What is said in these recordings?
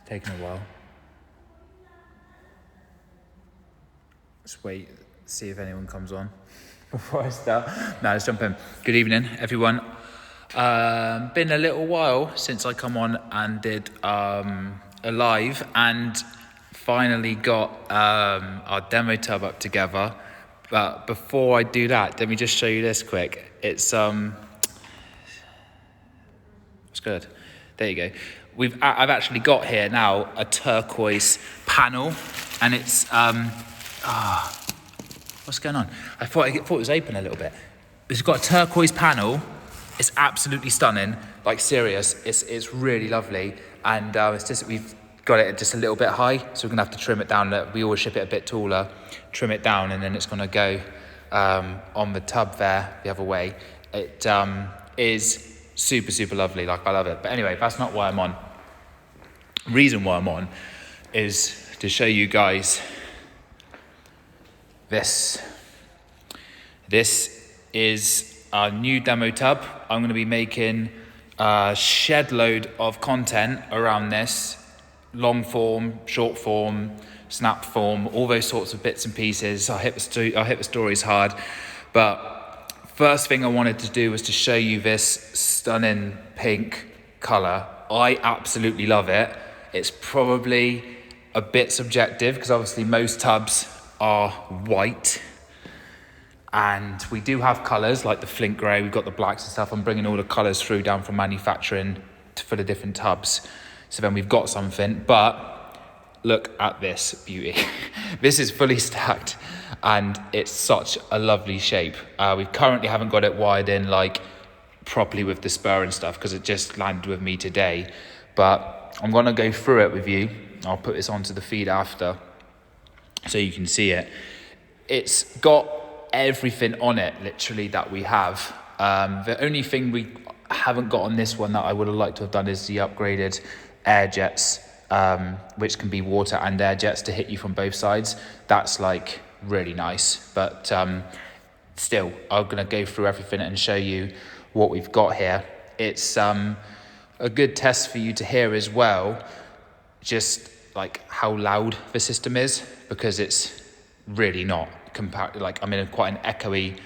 taking a while. Let's wait, see if anyone comes on before I start. Now let's jump in. Good evening, everyone. Been a little while since I come on and did a live, and finally got our demo tub up together. But before I do that, let me just show you this quick. It's it's good. There you go. I've actually got here now a turquoise panel, and it's what's going on? I thought it was open a little bit. It's got a turquoise panel. It's absolutely stunning, like serious. It's really lovely, and it's just we've got it just a little bit high, so we're gonna have to trim it down. We always ship it a bit taller, trim it down, and then it's gonna go on the tub there the other way. It is super lovely. Like, I love it. But anyway, that's not why I'm on. Reason why I'm on is to show you guys this. This is our new demo tub. I'm going to be making a shed load of content around this. Long form, short form, snap form, all those sorts of bits and pieces. I'll hit the stories hard. But first thing I wanted to do was to show you this stunning pink colour. I absolutely love it. It's probably a bit subjective because obviously most tubs are white, and we do have colours like the flint grey. We've got the blacks and stuff. I'm bringing all the colours through down from manufacturing for the different tubs, so then we've got something. But look at this beauty. This is fully stacked, and it's such a lovely shape. We currently haven't got it wired in like properly with the spur and stuff because it just landed with me today, but I'm gonna go through it with you. I'll put this onto the feed after so you can see it. It's got everything on it, literally, that we have. The only thing we haven't got on this one that I would have liked to have done is the upgraded air jets, which can be water and air jets to hit you from both sides. That's like really nice, but still, I'm gonna go through everything and show you what we've got here. It's a good test for you to hear as well, just like how loud the system is, because it's really not like I'm in quite an echoey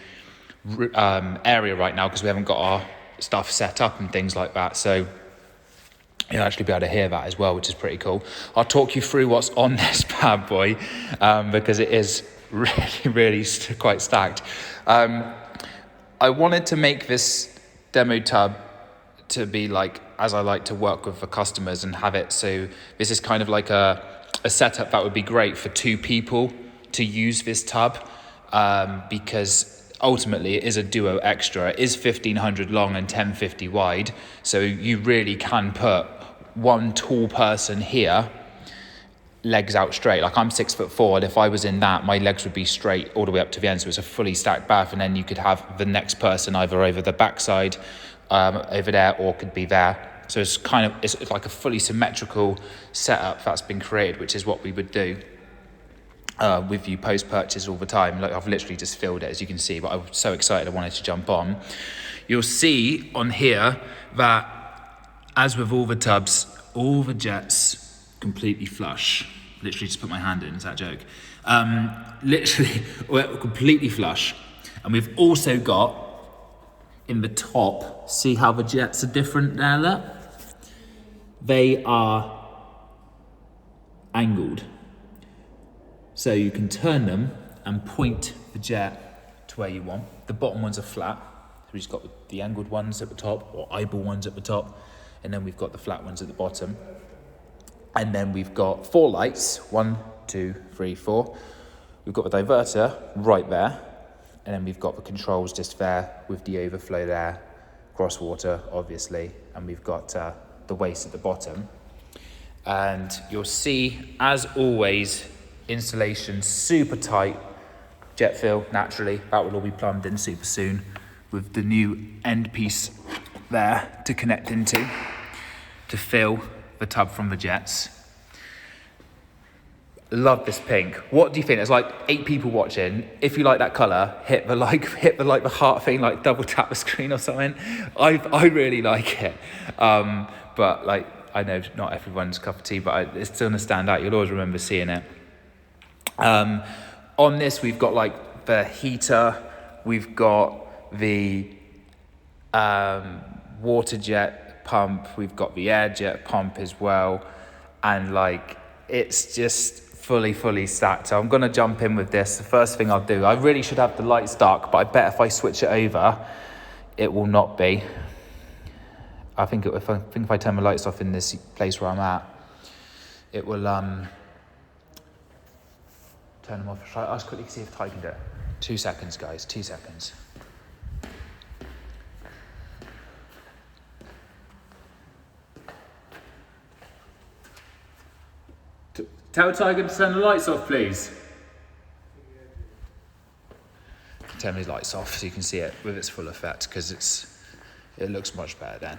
area right now because we haven't got our stuff set up and things like that, so you'll actually be able to hear that as well, which is pretty cool. I'll talk you through what's on this bad boy because it is really quite stacked. I wanted to make this demo tub to be like, as I like to work with the customers and have it, so this is kind of like a setup that would be great for two people to use this tub, because ultimately it is a Duo Extra. It is 1500 long and 1050 wide, so you really can put one tall person here, legs out straight. Like, I'm 6'4", and if I was in that, my legs would be straight all the way up to the end, so it's a fully stacked bath, and then you could have the next person either over the backside, over there, or could be there. So it's like a fully symmetrical setup that's been created, which is what we would do with you post-purchase all the time. Like, I've literally just filled it, as you can see, but I was so excited I wanted to jump on. You'll see on here that, as with all the tubs, all the jets completely flush. Literally just put my hand in, is that a joke? Literally, we're completely flush. And we've also got, in the top, see how the jets are different there, look? They are angled. So you can turn them and point the jet to where you want. The bottom ones are flat. So we've just got the angled ones at the top, or eyeball ones at the top, and then we've got the flat ones at the bottom. And then we've got 4 lights, 1, 2, 3, 4. We've got the diverter right there, and then we've got the controls just there with the overflow there, cross water, obviously, and we've got the waste at the bottom. And you'll see, as always, installation super tight, jet fill naturally, that will all be plumbed in super soon, with the new end piece there to connect into to fill the tub from the jets. Love this pink. What do you think? There's like 8 people watching. If you like that colour, hit the heart thing, like double tap the screen or something. I really like it. But like, I know not everyone's cup of tea, but it's still gonna stand out. You'll always remember seeing it. On this, we've got like the heater, we've got the water jet pump, we've got the air jet pump as well, and like it's just fully stacked. So I'm gonna jump in with this. The first thing I'll do, I really should have the lights dark, but I bet if I switch it over, it will not be. I think if I turn my lights off in this place where I'm at, it will turn them off. I'll just quickly see if Ty can do it. 2 seconds, guys, 2 seconds. Tell Tiger to turn the lights off, please. Turn these lights off so you can see it with its full effect, because it looks much better then.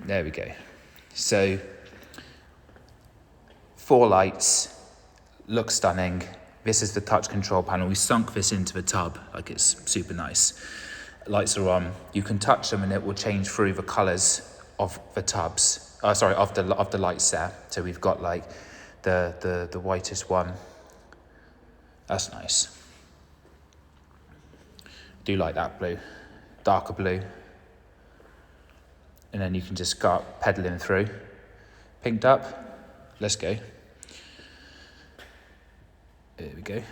There we go. So 4 lights, looks stunning. This is the touch control panel. We sunk this into the tub, like it's super nice. Lights are on. You can touch them and it will change through the colours of the tubs. Of the lights there. So we've got like the whitest one. That's nice. Do like that blue, darker blue. And then you can just start pedaling through. Pinked up. Let's go. There we go.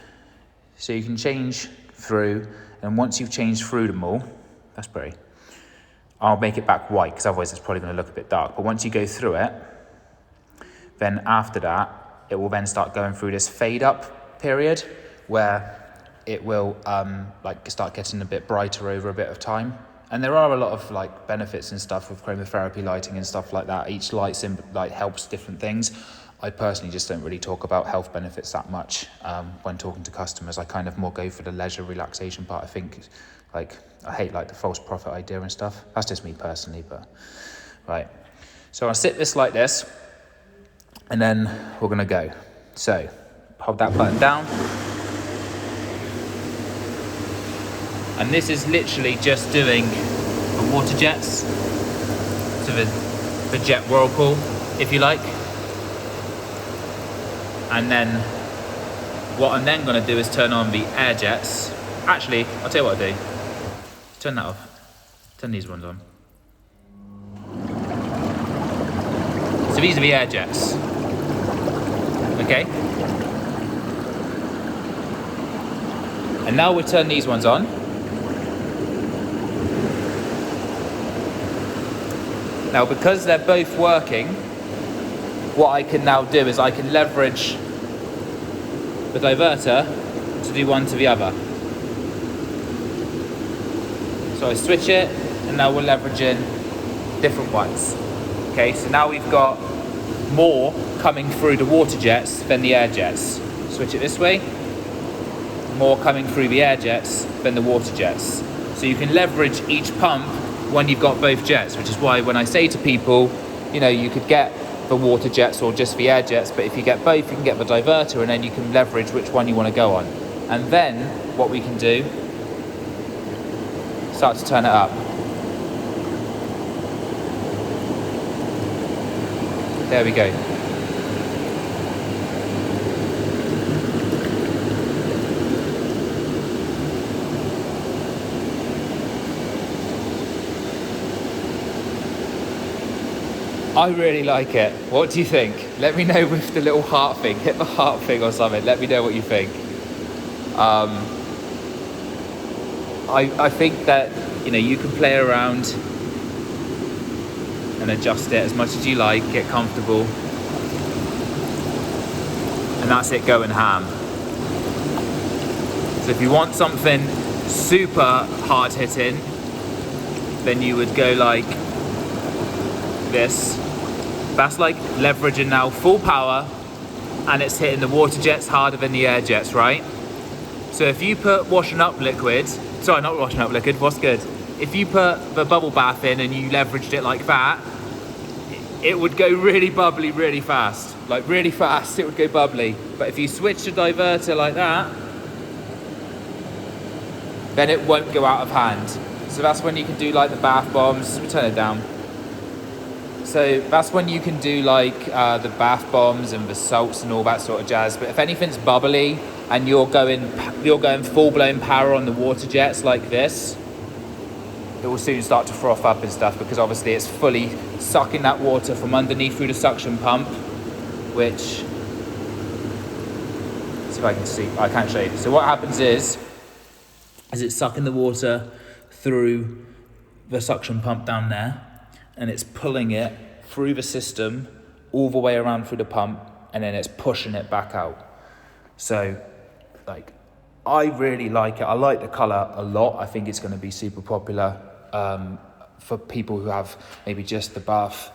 So you can change through, and once you've changed through them all, that's pretty. I'll make it back white, because otherwise it's probably going to look a bit dark. But once you go through it, then after that, it will then start going through this fade up period, where it will like start getting a bit brighter over a bit of time. And there are a lot of like benefits and stuff with chromotherapy lighting and stuff like that. Each light helps different things. I personally just don't really talk about health benefits that much when talking to customers. I kind of more go for the leisure relaxation part. I think like I hate like the false profit idea and stuff. That's just me personally, but right. So I'll sit this like this, and then we're gonna go. So hold that button down. And this is literally just doing the water jets, so the jet Whirlpool, if you like. And then what I'm then going to do is turn on the air jets. Actually, I'll tell you what I'll do. Turn that off. Turn these ones on. So these are the air jets. Okay? And now we'll turn these ones on. Now, because they're both working, what I can now do is I can leverage the diverter to do one to the other. So I switch it, and now we're leveraging different ones. Okay, so now we've got more coming through the water jets than the air jets. Switch it this way, more coming through the air jets than the water jets. So you can leverage each pump when you've got both jets, which is why when I say to people, you know, you could get the water jets or just the air jets, but if you get both, you can get the diverter, and then you can leverage which one you want to go on. And then what we can do, start to turn it up. There we go. I really like it. What do you think? Let me know with the little heart thing. Hit the heart thing or something. Let me know what you think. I think that, you know, you can play around and adjust it as much as you like, get comfortable. And that's it going ham. So if you want something super hard hitting, then you would go like this. That's like leveraging now full power, and it's hitting the water jets harder than the air jets, right? So if you put washing up liquid, sorry, not washing up liquid, what's good? If you put the bubble bath in and you leveraged it like that, it would go really bubbly really fast. Like really fast, it would go bubbly. But if you switch the diverter like that, then it won't go out of hand. So that's when you can do like the bath bombs. We turn it down. So that's when you can do like the bath bombs and the salts and all that sort of jazz. But if anything's bubbly and you're going full blown power on the water jets like this, it will soon start to froth up and stuff, because obviously it's fully sucking that water from underneath through the suction pump, which, see if I can see, I can't show you. So what happens is it's sucking the water through the suction pump down there, and it's pulling it through the system all the way around through the pump, and then it's pushing it back out. So like, I really like it. I like the colour a lot. I think it's going to be super popular for people who have maybe just the bath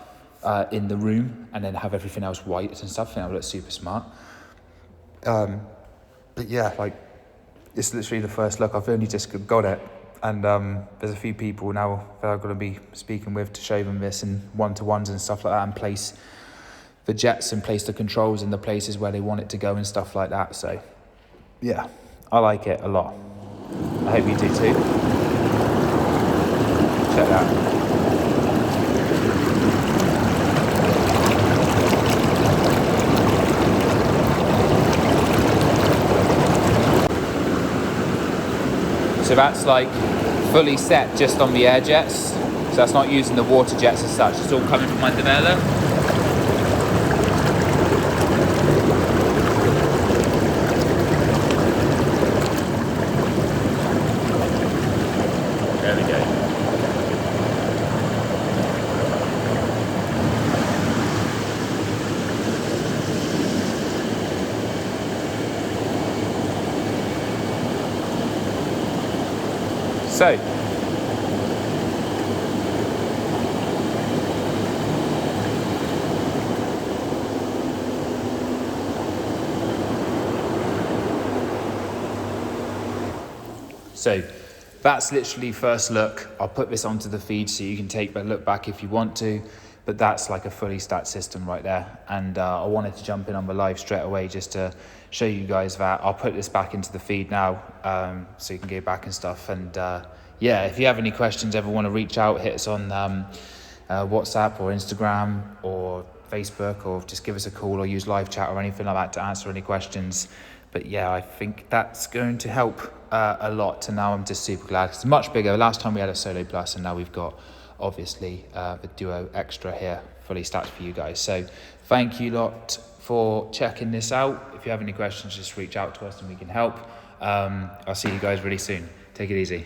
in the room and then have everything else white and stuff. I think that looks super smart. But yeah, like, it's literally the first look. I've only just got it, and there's a few people now that I'm going to be speaking with to show them this in one-to-ones and stuff like that, and place the jets and place the controls in the places where they want it to go and stuff like that. So yeah, I like it a lot. I hope you do too. Check that. So that's like fully set just on the air jets. So that's not using the water jets as such. It's all coming from under there, look. There we go. So, that's literally first look. I'll put this onto the feed so you can take a look back if you want to, but that's like a fully stat system right there. And I wanted to jump in on the live straight away just to show you guys that. I'll put this back into the feed now so you can go back and stuff. And yeah, if you have any questions, ever want to reach out, hit us on WhatsApp or Instagram or Facebook, or just give us a call or use live chat or anything like that to answer any questions. But yeah, I think that's going to help a lot. And now I'm just super glad. It's much bigger. Last time we had a Solo Plus, and now we've got obviously the Duo Extra here fully stacked for you guys. So thank you lot for checking this out. If you have any questions, just reach out to us and we can help. I'll see you guys really soon. Take it easy.